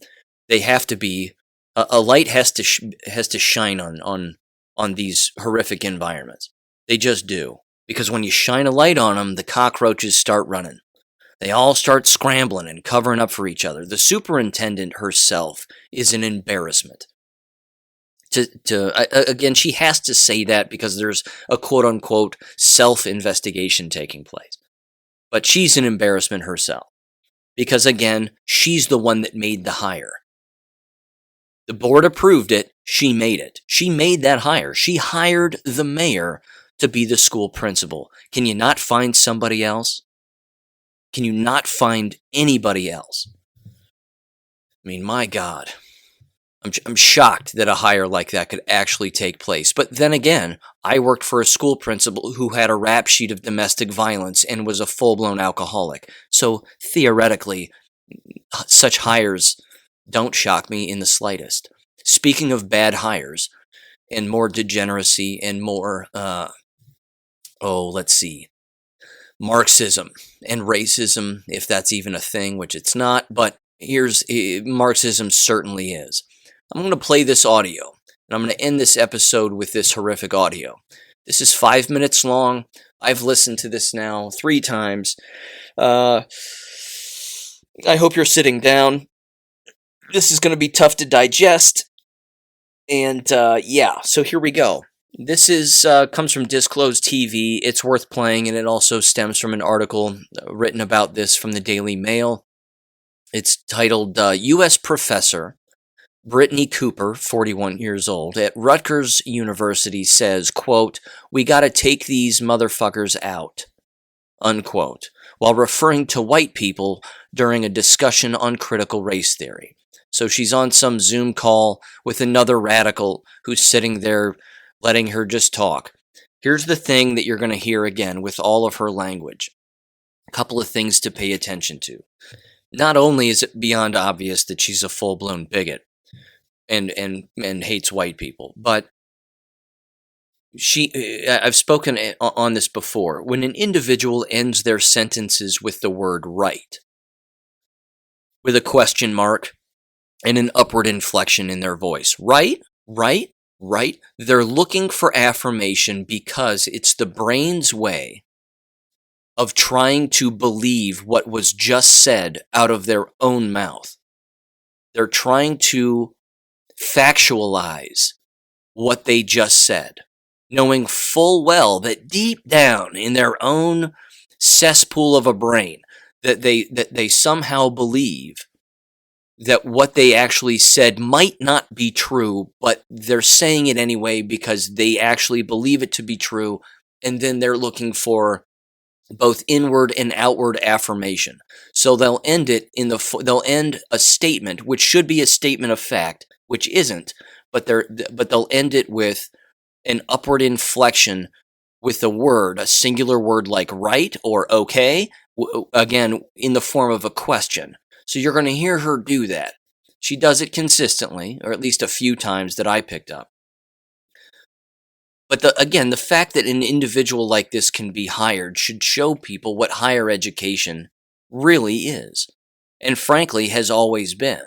they have to be, a light has to shine on these horrific environments. They just do, because when you shine a light on them, the cockroaches start running. They all start scrambling and covering up for each other. The superintendent herself is an embarrassment. Again, she has to say that because there's a quote-unquote self-investigation taking place. But she's an embarrassment herself. Because again, she's the one that made the hire. The board approved it, she made it. She made that hire. She hired the mayor to be the school principal. Can you not find somebody else? Can you not find anybody else? I mean, my God. I'm shocked that a hire like that could actually take place. But then again, I worked for a school principal who had a rap sheet of domestic violence and was a full-blown alcoholic. So theoretically, such hires don't shock me in the slightest. Speaking of bad hires and more degeneracy and more, let's see, Marxism and racism, if that's even a thing, which it's not, but Marxism certainly is. I'm going to play this audio, and I'm going to end this episode with this horrific audio. This is 5 minutes long. I've listened to this now 3 times. I hope you're sitting down. This is going to be tough to digest. And so here we go. This comes from Disclosed TV. It's worth playing, and it also stems from an article written about this from the Daily Mail. It's titled, U.S. Professor Brittany Cooper, 41 years old, at Rutgers University says, quote, "We gotta take these motherfuckers out," unquote, while referring to white people during a discussion on critical race theory. So she's on some Zoom call with another radical who's sitting there letting her just talk. Here's the thing that you're going to hear again with all of her language. A couple of things to pay attention to. Not only is it beyond obvious that she's a full-blown bigot and hates white people, but I've spoken on this before. When an individual ends their sentences with the word right, with a question mark and an upward inflection in their voice, right, right, right, they're looking for affirmation because it's the brain's way of trying to believe what was just said out of their own mouth. They're trying to factualize what they just said, knowing full well that deep down in their own cesspool of a brain that they somehow believe that what they actually said might not be true, but they're saying it anyway because they actually believe it to be true, and then they're looking for both inward and outward affirmation. So they'll end it they'll end a statement which should be a statement of fact, which isn't, but they'll end it with an upward inflection with a word, a singular word like right or okay, again in the form of a question. So you're going to hear her do that. She does it consistently, or at least a few times that I picked up. But the fact that an individual like this can be hired should show people what higher education really is, and frankly has always been.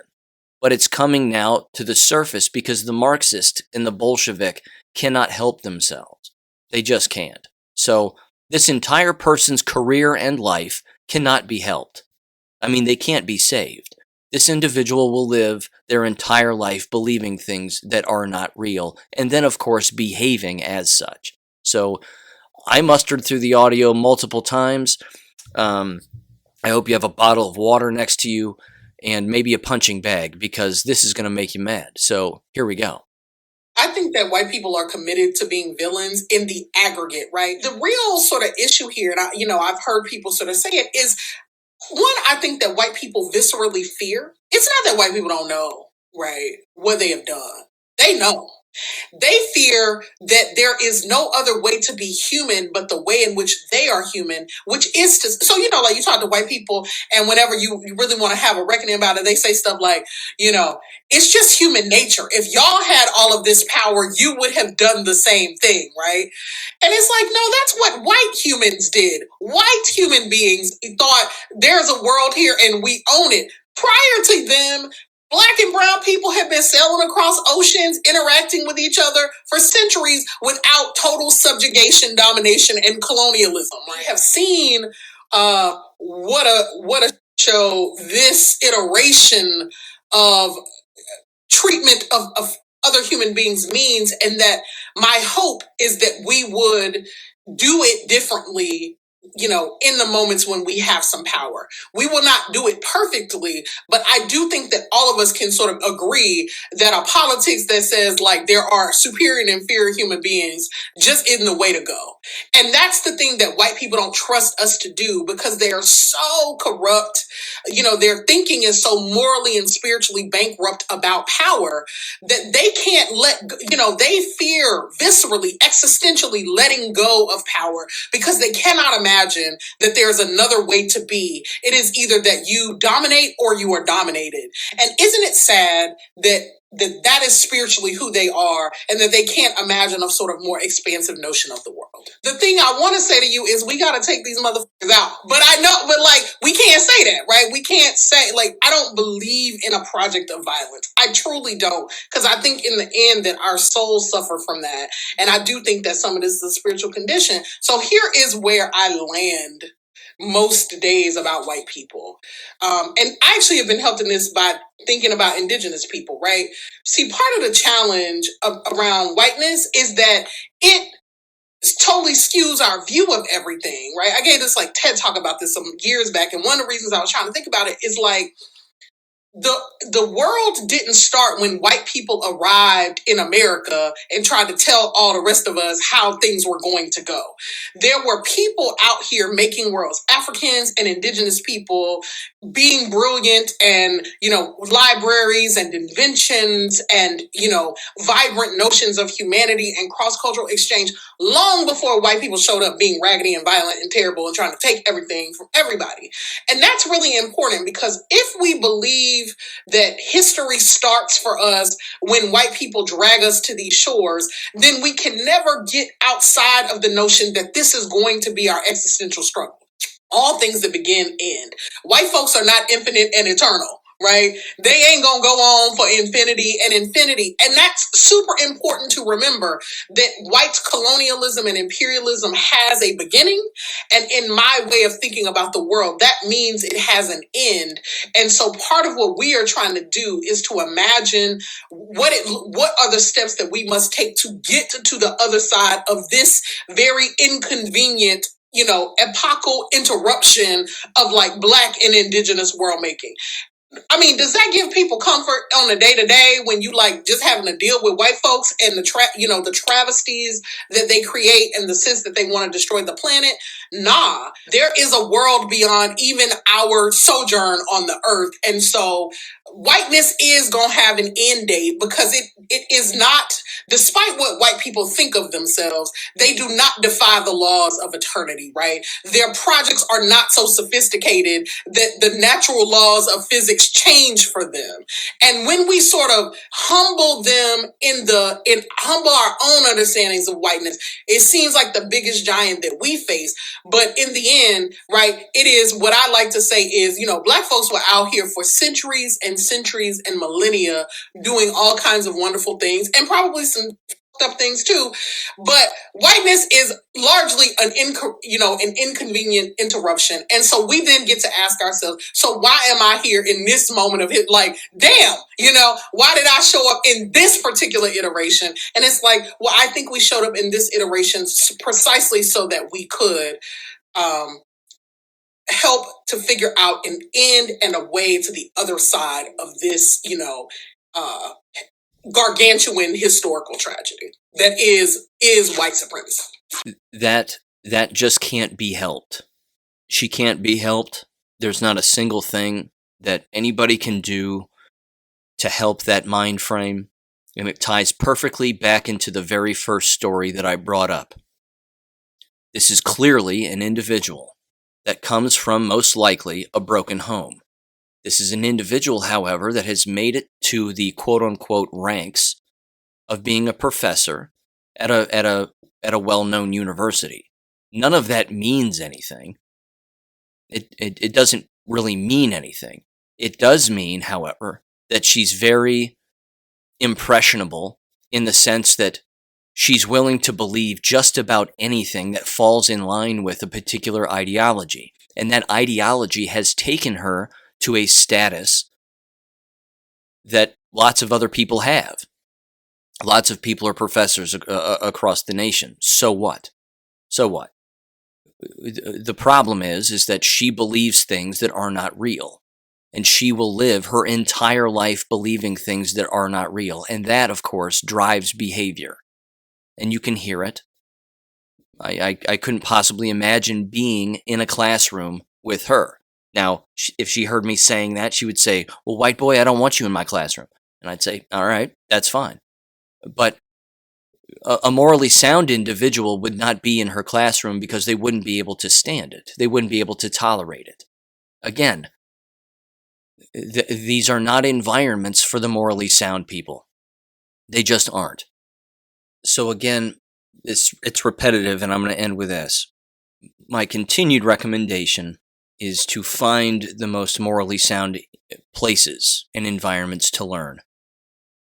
But it's coming now to the surface because the Marxist and the Bolshevik cannot help themselves. They just can't. So this entire person's career and life cannot be helped. I mean, they can't be saved. This individual will live their entire life believing things that are not real, and then, of course, behaving as such. So I mustered through the audio multiple times. I hope you have a bottle of water next to you and maybe a punching bag, because this is going to make you mad. So here we go. I think that white people are committed to being villains in the aggregate, right? The real sort of issue here, and I've heard people sort of say it, is one, I think that white people viscerally fear. It's not that white people don't know, right, what they have done. They know. They fear that there is no other way to be human but the way in which they are human, which is to, so, like you talk to white people, and whenever you really want to have a reckoning about it, they say stuff like, it's just human nature. If y'all had all of this power, you would have done the same thing, right? And it's like, no, that's what white humans did. White human beings thought there's a world here and we own it. Prior to them, Black and brown people have been sailing across oceans, interacting with each other for centuries without total subjugation, domination, and colonialism. We have seen what a show this iteration of treatment of other human beings means, and that my hope is that we would do it differently, in the moments when we have some power. We will not do it perfectly, but I do think that all of us can sort of agree that a politics that says like there are superior and inferior human beings just isn't the way to go. And that's the thing that white people don't trust us to do, because they are so corrupt. Their thinking is so morally and spiritually bankrupt about power that they can't they fear viscerally, existentially letting go of power, because they cannot imagine that there's another way to be. It is either that you dominate or you are dominated. And isn't it sad that is spiritually who they are, and that they can't imagine a sort of more expansive notion of the world? The thing I want to say to you is we got to take these motherfuckers out. But we can't say that, right? We can't say, I don't believe in a project of violence. I truly don't, because I think in the end that our souls suffer from that. And I do think that some of this is a spiritual condition. So here is where I land most days about white people. And I actually have been helped in this by thinking about indigenous people, right? See, part of the challenge around whiteness is that it totally skews our view of everything, right? I gave this TED talk about this some years back, and one of the reasons I was trying to think about it is the world didn't start when white people arrived in America and tried to tell all the rest of us how things were going to go. There were people out here making worlds, Africans and indigenous people being brilliant, and, libraries and inventions and, vibrant notions of humanity and cross-cultural exchange long before white people showed up being raggedy and violent and terrible and trying to take everything from everybody. And that's really important, because if we believe believe that history starts for us when white people drag us to these shores, then we can never get outside of the notion that this is going to be our existential struggle. All things that begin end. White folks are not infinite and eternal, right? They ain't gonna go on for infinity and infinity. And that's super important to remember, that white colonialism and imperialism has a beginning. And in my way of thinking about the world, that means it has an end. And so part of what we are trying to do is to imagine what are the steps that we must take to get to the other side of this very inconvenient, epochal interruption of like Black and Indigenous world making. I mean, does that give people comfort on a day to day when you like just having to deal with white folks and the travesties that they create and the sense that they want to destroy the planet? Nah, there is a world beyond even our sojourn on the earth. And so whiteness is going to have an end date, because it is not, despite what white people think of themselves, they do not defy the laws of eternity, right? Their projects are not so sophisticated that the natural laws of physics change for them. And when we sort of humble them in humble our own understandings of whiteness, it seems like the biggest giant that we face. But in the end, right, it is what I like to say is, Black folks were out here for centuries and centuries and millennia doing all kinds of wonderful things, and probably some up things too, but whiteness is largely an inconvenient interruption. And so we then get to ask ourselves, so why am I here in this moment of it? Like, damn, why did I show up in this particular iteration? And it's like, well, I think we showed up in this iteration precisely so that we could help to figure out an end and a way to the other side of this, gargantuan historical tragedy that is white supremacy. That just can't be helped. She can't be helped. There's not a single thing that anybody can do to help that mind frame, and it ties perfectly back into the very first story that I brought up. This is clearly an individual that comes from, most likely, a broken home. This is an individual, however, that has made it to the quote-unquote ranks of being a professor at a well-known university. None of that means anything. It doesn't really mean anything. It does mean, however, that she's very impressionable in the sense that she's willing to believe just about anything that falls in line with a particular ideology. And that ideology has taken her to a status that lots of other people have. Lots of people are professors across the nation. So what? So what? The problem is that she believes things that are not real. And she will live her entire life believing things that are not real. And that, of course, drives behavior. And you can hear it. I couldn't possibly imagine being in a classroom with her. Now, if she heard me saying that, she would say, well, white boy, I don't want you in my classroom. And I'd say, all right, that's fine. But a morally sound individual would not be in her classroom because they wouldn't be able to stand it. They wouldn't be able to tolerate it. Again, these are not environments for the morally sound people. They just aren't. So again, it's repetitive, and I'm going to end with this. My continued recommendation is to find the most morally sound places and environments to learn.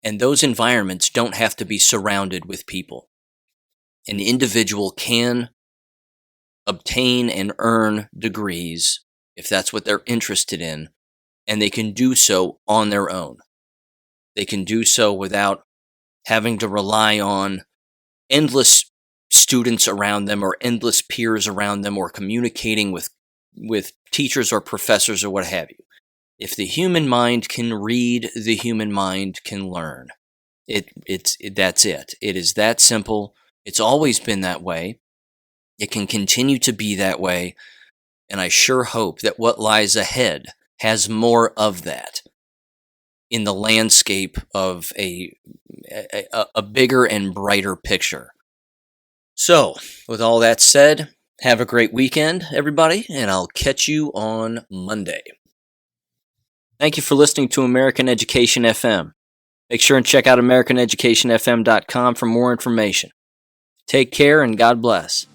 And those environments don't have to be surrounded with people. An individual can obtain and earn degrees, if that's what they're interested in, and they can do so on their own. They can do so without having to rely on endless students around them or endless peers around them or communicating with teachers or professors or what have you. If the human mind can read, the human mind can learn. That's it. It is that simple. It's always been that way. It can continue to be that way. And I sure hope that what lies ahead has more of that in the landscape of a bigger and brighter picture. So, with all that said, have a great weekend, everybody, and I'll catch you on Monday. Thank you for listening to American Education FM. Make sure and check out AmericanEducationFM.com for more information. Take care and God bless.